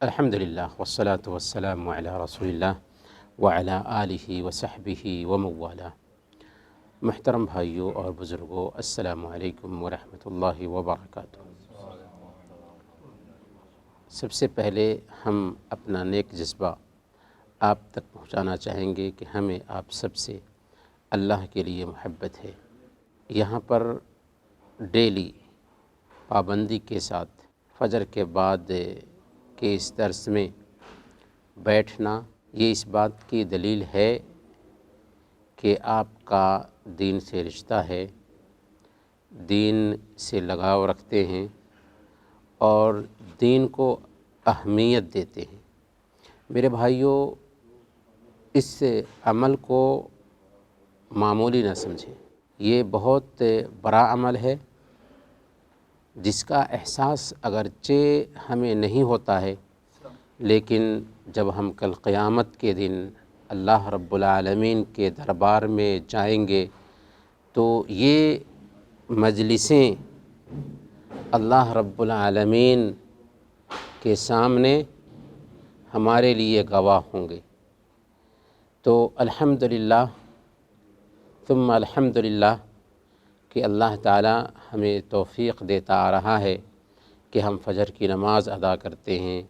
الحمدللہ والصلاة والسلام علی رسول اللہ وعلی آلہ وصحبہ ومن والہ۔ محترم بھائیوں اور بزرگوں، السلام علیکم ورحمۃ اللہ وبرکاتہ۔ سب سے پہلے ہم اپنا نیک جذبہ آپ تک پہنچانا چاہیں گے کہ ہمیں آپ سب سے اللہ کے لیے محبت ہے۔ یہاں پر ڈیلی پابندی کے ساتھ فجر کے بعد کے اس درس میں بیٹھنا، یہ اس بات کی دلیل ہے کہ آپ کا دین سے رشتہ ہے، دین سے لگاؤ رکھتے ہیں اور دین کو اہمیت دیتے ہیں۔ میرے بھائیوں، اس عمل کو معمولی نہ سمجھیں، یہ بہت بڑا عمل ہے جس کا احساس اگرچہ ہمیں نہیں ہوتا ہے، لیکن جب ہم کل قیامت کے دن اللہ رب العالمین کے دربار میں جائیں گے تو یہ مجلسیں اللہ رب العالمین کے سامنے ہمارے لیے گواہ ہوں گے۔ تو الحمدللہ ثم الحمدللہ کہ اللہ تعالی ہمیں توفیق دیتا آ رہا ہے کہ ہم فجر کی نماز ادا کرتے ہیں،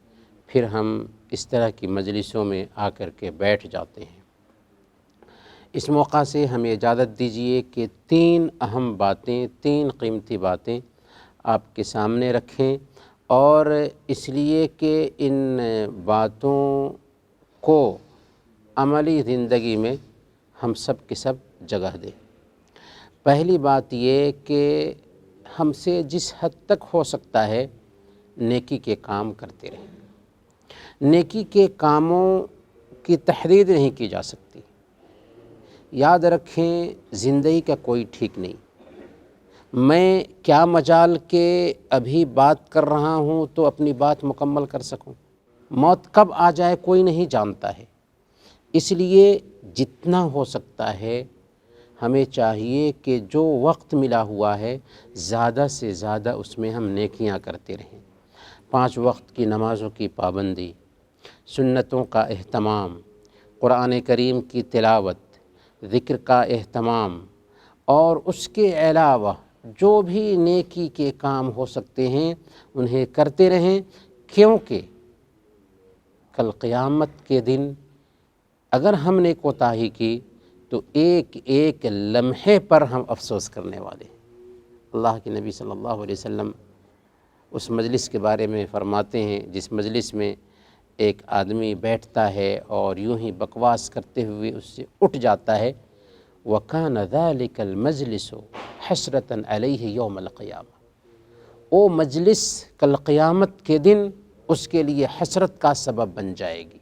پھر ہم اس طرح کی مجلسوں میں آ کر کے بیٹھ جاتے ہیں۔ اس موقع سے ہمیں اجازت دیجیے کہ تین اہم باتیں، تین قیمتی باتیں آپ کے سامنے رکھیں، اور اس لیے کہ ان باتوں کو عملی زندگی میں ہم سب کے سب جگہ دیں۔ پہلی بات یہ کہ ہم سے جس حد تک ہو سکتا ہے نیکی کے کام کرتے رہیں۔ نیکی کے کاموں کی تحریر نہیں کی جا سکتی۔ یاد رکھیں، زندگی کا کوئی ٹھیک نہیں۔ میں کیا مجال کہ ابھی بات کر رہا ہوں تو اپنی بات مکمل کر سکوں؟ موت کب آ جائے کوئی نہیں جانتا ہے۔ اس لیے جتنا ہو سکتا ہے ہمیں چاہیے کہ جو وقت ملا ہوا ہے زیادہ سے زیادہ اس میں ہم نیکیاں کرتے رہیں۔ 5 وقت کی نمازوں کی پابندی، سنتوں کا اہتمام، قرآن کریم کی تلاوت، ذکر کا اہتمام، اور اس کے علاوہ جو بھی نیکی کے کام ہو سکتے ہیں انہیں کرتے رہیں، کیونکہ کل قیامت کے دن اگر ہم نے کوتاہی کی تو ایک ایک لمحے پر ہم افسوس کرنے والے ہیں۔ اللہ کے نبی صلی اللہ علیہ وسلم اس مجلس کے بارے میں فرماتے ہیں جس مجلس میں ایک آدمی بیٹھتا ہے اور یوں ہی بکواس کرتے ہوئے اس سے اٹھ جاتا ہے، وَكَانَ ذَلِكَ الْمَجْلِسُ حَسْرَةً عَلَيْهِ يَوْمَ الْقِيَامَةِ، وہ مجلس کل قیامت کے دن اس کے لیے حسرت کا سبب بن جائے گی۔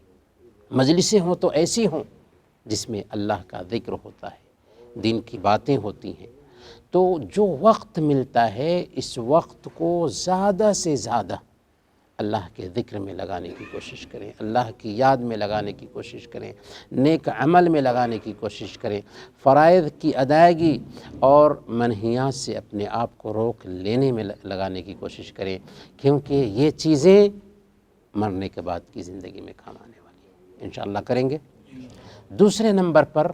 مجلسیں ہوں تو ایسی ہوں جس میں اللہ کا ذکر ہوتا ہے، دین کی باتیں ہوتی ہیں۔ تو جو وقت ملتا ہے اس وقت کو زیادہ سے زیادہ اللہ کے ذکر میں لگانے کی کوشش کریں، اللہ کی یاد میں لگانے کی کوشش کریں، نیک عمل میں لگانے کی کوشش کریں، فرائض کی ادائیگی اور منہیات سے اپنے آپ کو روک لینے میں لگانے کی کوشش کریں، کیونکہ یہ چیزیں مرنے کے بعد کی زندگی میں کام آنے والی ہیں۔ انشاءاللہ کریں گے۔ دوسرے نمبر پر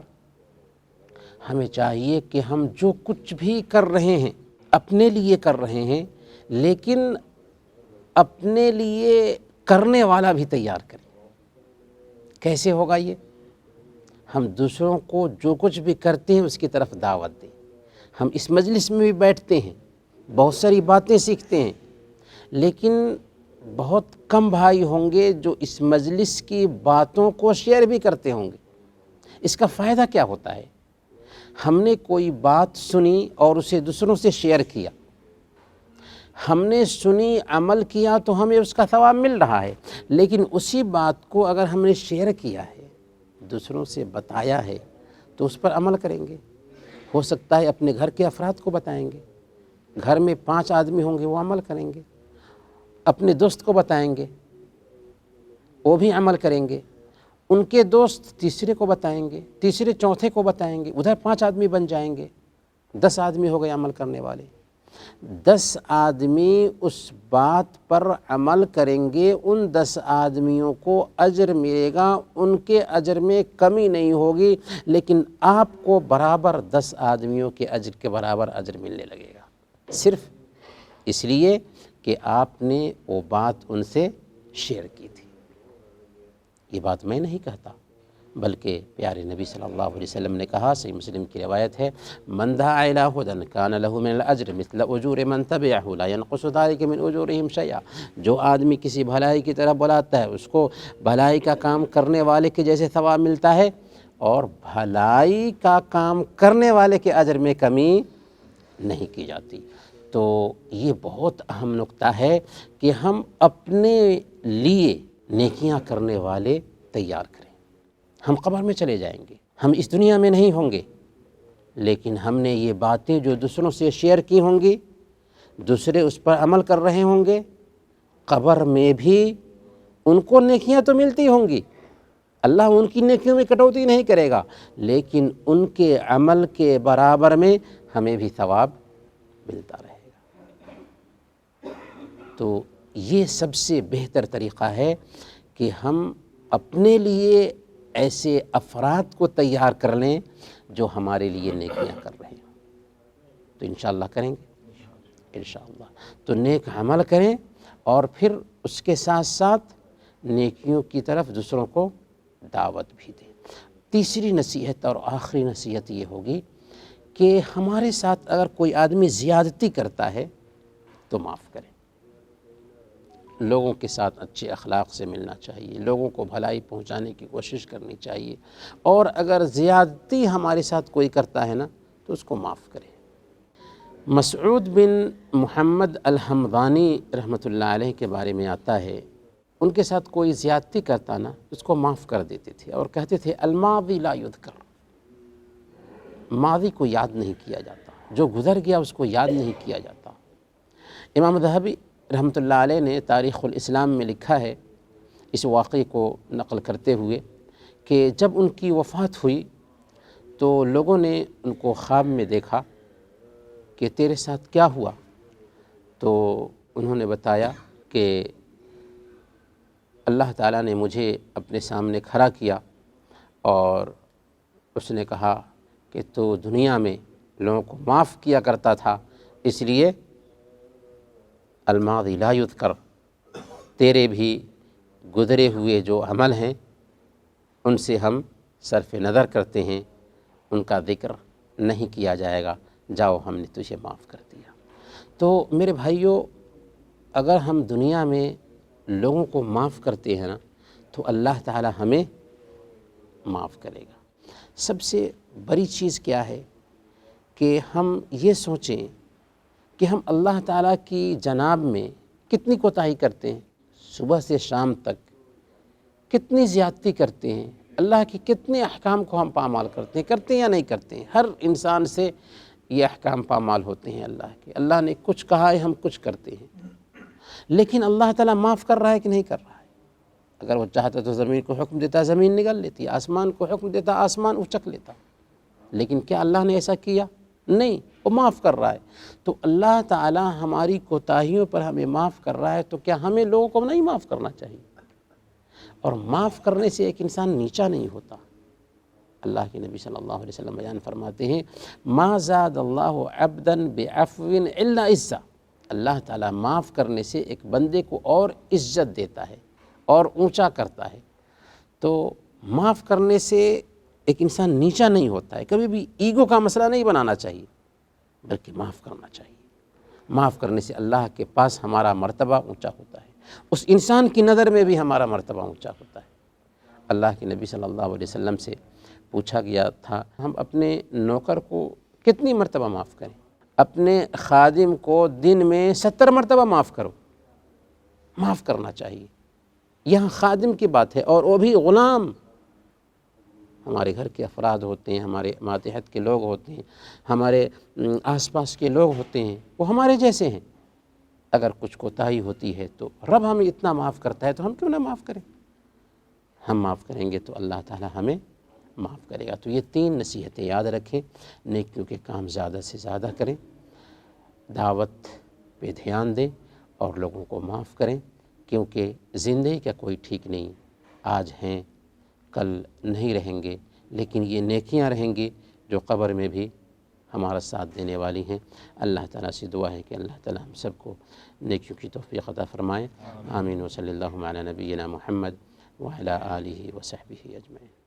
ہمیں چاہیے کہ ہم جو کچھ بھی کر رہے ہیں اپنے لیے کر رہے ہیں، لیکن اپنے لیے کرنے والا بھی تیار کریں۔ کیسے ہوگا یہ؟ ہم دوسروں کو جو کچھ بھی کرتے ہیں اس کی طرف دعوت دیں۔ ہم اس مجلس میں بھی بیٹھتے ہیں، بہت ساری باتیں سیکھتے ہیں، لیکن بہت کم بھائی ہوں گے جو اس مجلس کی باتوں کو شیئر بھی کرتے ہوں گے۔ اس کا فائدہ کیا ہوتا ہے؟ ہم نے کوئی بات سنی اور اسے دوسروں سے شیئر کیا، ہم نے سنی، عمل کیا تو ہمیں اس کا ثواب مل رہا ہے، لیکن اسی بات کو اگر ہم نے شیئر کیا ہے، دوسروں سے بتایا ہے، تو اس پر عمل کریں گے۔ ہو سکتا ہے اپنے گھر کے افراد کو بتائیں گے، گھر میں 5 آدمی ہوں گے وہ عمل کریں گے، اپنے دوست کو بتائیں گے وہ بھی عمل کریں گے، ان کے دوست تیسرے کو بتائیں گے، تیسرے چوتھے کو بتائیں گے، ادھر 5 آدمی بن جائیں گے، 10 آدمی ہو گئے عمل کرنے والے۔ 10 آدمی اس بات پر عمل کریں گے، ان 10 آدمیوں کو اجر ملے گا، ان کے اجر میں کمی نہیں ہوگی، لیکن آپ کو برابر 10 آدمیوں کے اجر کے برابر اجر ملنے لگے گا، صرف اس لیے کہ آپ نے وہ بات ان سے شیئر کی تھی۔ یہ بات میں نہیں کہتا، بلکہ پیارے نبی صلی اللہ علیہ وسلم نے کہا، صحیح مسلم کی روایت ہے، من دعا الی ھدی کان لہ من الاجر مثل اجور من تبعہ لا ينقص ذلک من اجورہم شیئا۔ جو آدمی کسی بھلائی کی طرف بلاتا ہے اس کو بھلائی کا کام کرنے والے کے جیسے ثواب ملتا ہے، اور بھلائی کا کام کرنے والے کے اجر میں کمی نہیں کی جاتی۔ تو یہ بہت اہم نقطہ ہے کہ ہم اپنے لیے نیکیاں کرنے والے تیار کریں۔ ہم قبر میں چلے جائیں گے، ہم اس دنیا میں نہیں ہوں گے، لیکن ہم نے یہ باتیں جو دوسروں سے شیئر کی ہوں گی، دوسرے اس پر عمل کر رہے ہوں گے، قبر میں بھی ان کو نیکیاں تو ملتی ہوں گی، اللہ ان کی نیکیوں میں کٹوتی نہیں کرے گا، لیکن ان کے عمل کے برابر میں ہمیں بھی ثواب ملتا رہے گا۔ تو یہ سب سے بہتر طریقہ ہے کہ ہم اپنے لیے ایسے افراد کو تیار کر لیں جو ہمارے لیے نیکیاں کر رہے ہیں۔ تو انشاءاللہ کریں گے، انشاءاللہ تو نیک عمل کریں، اور پھر اس کے ساتھ ساتھ نیکیوں کی طرف دوسروں کو دعوت بھی دیں۔ تیسری نصیحت اور آخری نصیحت یہ ہوگی کہ ہمارے ساتھ اگر کوئی آدمی زیادتی کرتا ہے تو معاف کریں۔ لوگوں کے ساتھ اچھے اخلاق سے ملنا چاہیے، لوگوں کو بھلائی پہنچانے کی کوشش کرنی چاہیے، اور اگر زیادتی ہمارے ساتھ کوئی کرتا ہے نا تو اس کو معاف کریں۔ مسعود بن محمد الحمدانی رحمۃ اللہ علیہ کے بارے میں آتا ہے، ان کے ساتھ کوئی زیادتی کرتا نا اس کو معاف کر دیتے تھے، اور کہتے تھے الماضی لا یذکر، ماضی کو یاد نہیں کیا جاتا، جو گزر گیا اس کو یاد نہیں کیا جاتا۔ امام ذہبی رحمۃ اللہ علیہ نے تاریخ الاسلام میں لکھا ہے اس واقعے کو نقل کرتے ہوئے کہ جب ان کی وفات ہوئی تو لوگوں نے ان کو خواب میں دیکھا کہ تیرے ساتھ کیا ہوا؟ تو انہوں نے بتایا کہ اللہ تعالیٰ نے مجھے اپنے سامنے کھڑا کیا اور اس نے کہا کہ تو دنیا میں لوگوں کو معاف کیا کرتا تھا، اس لیے الماضی لا یذکر، تیرے بھی گزرے ہوئے جو عمل ہیں ان سے ہم صرف نظر کرتے ہیں، ان کا ذکر نہیں کیا جائے گا، جاؤ ہم نے تجھے معاف کر دیا۔ تو میرے بھائیوں، اگر ہم دنیا میں لوگوں کو معاف کرتے ہیں نا تو اللہ تعالی ہمیں معاف کرے گا۔ سب سے بڑی چیز کیا ہے کہ ہم یہ سوچیں کہ ہم اللہ تعالیٰ کی جناب میں کتنی کوتاہی کرتے ہیں، صبح سے شام تک کتنی زیادتی کرتے ہیں، اللہ کے کتنے احکام کو ہم پامال کرتے ہیں، کرتے ہیں یا نہیں کرتے ہیں؟ ہر انسان سے یہ احکام پامال ہوتے ہیں اللہ کے، اللہ نے کچھ کہا ہے ہم کچھ کرتے ہیں، لیکن اللہ تعالیٰ معاف کر رہا ہے کہ نہیں کر رہا ہے؟ اگر وہ چاہتا تو زمین کو حکم دیتا زمین نگل لیتی، آسمان کو حکم دیتا آسمان اچک لیتا، لیکن کیا اللہ نے ایسا کیا؟ نہیں، وہ معاف کر رہا ہے۔ تو اللہ تعالی ہماری کوتاہیوں پر ہمیں معاف کر رہا ہے، تو کیا ہمیں لوگوں کو نہیں معاف کرنا چاہیے؟ اور معاف کرنے سے ایک انسان نیچا نہیں ہوتا۔ اللہ کے نبی صلی اللہ علیہ وسلم بیان فرماتے ہیں ما زاد اللہ عبدا بعفو الا عزا، اللہ تعالی معاف کرنے سے ایک بندے کو اور عزت دیتا ہے اور اونچا کرتا ہے۔ تو معاف کرنے سے ایک انسان نیچا نہیں ہوتا ہے، کبھی بھی ایگو کا مسئلہ نہیں بنانا چاہیے، بلکہ معاف کرنا چاہیے۔ معاف کرنے سے اللہ کے پاس ہمارا مرتبہ اونچا ہوتا ہے، اس انسان کی نظر میں بھی ہمارا مرتبہ اونچا ہوتا ہے۔ اللہ کے نبی صلی اللہ علیہ وسلم سے پوچھا گیا تھا ہم اپنے نوکر کو کتنی مرتبہ معاف کریں؟ اپنے خادم کو دن میں 70 مرتبہ معاف کرو۔ معاف کرنا چاہیے، یہاں خادم کی بات ہے، اور وہ بھی غلام۔ ہمارے گھر کے افراد ہوتے ہیں، ہمارے ماتحت کے لوگ ہوتے ہیں، ہمارے آس پاس کے لوگ ہوتے ہیں، وہ ہمارے جیسے ہیں۔ اگر کچھ کوتاہی ہوتی ہے تو رب ہمیں اتنا معاف کرتا ہے تو ہم کیوں نہ معاف کریں؟ ہم معاف کریں گے تو اللہ تعالی ہمیں معاف کرے گا۔ تو یہ 3 نصیحتیں یاد رکھیں، نیکیوں کے کام زیادہ سے زیادہ کریں، دعوت پہ دھیان دیں اور لوگوں کو معاف کریں، کیونکہ زندگی کا کوئی ٹھیک نہیں، آج ہیں کل نہیں رہیں گے، لیکن یہ نیکیاں رہیں گی جو قبر میں بھی ہمارا ساتھ دینے والی ہیں۔ اللہ تعالیٰ سے دعا ہے کہ اللہ تعالیٰ ہم سب کو نیکیوں کی توفیق عطا فرمائے۔ آمین و صلی اللہ علی نبینا محمد وعلی آلہ وصحبہ اجمعین۔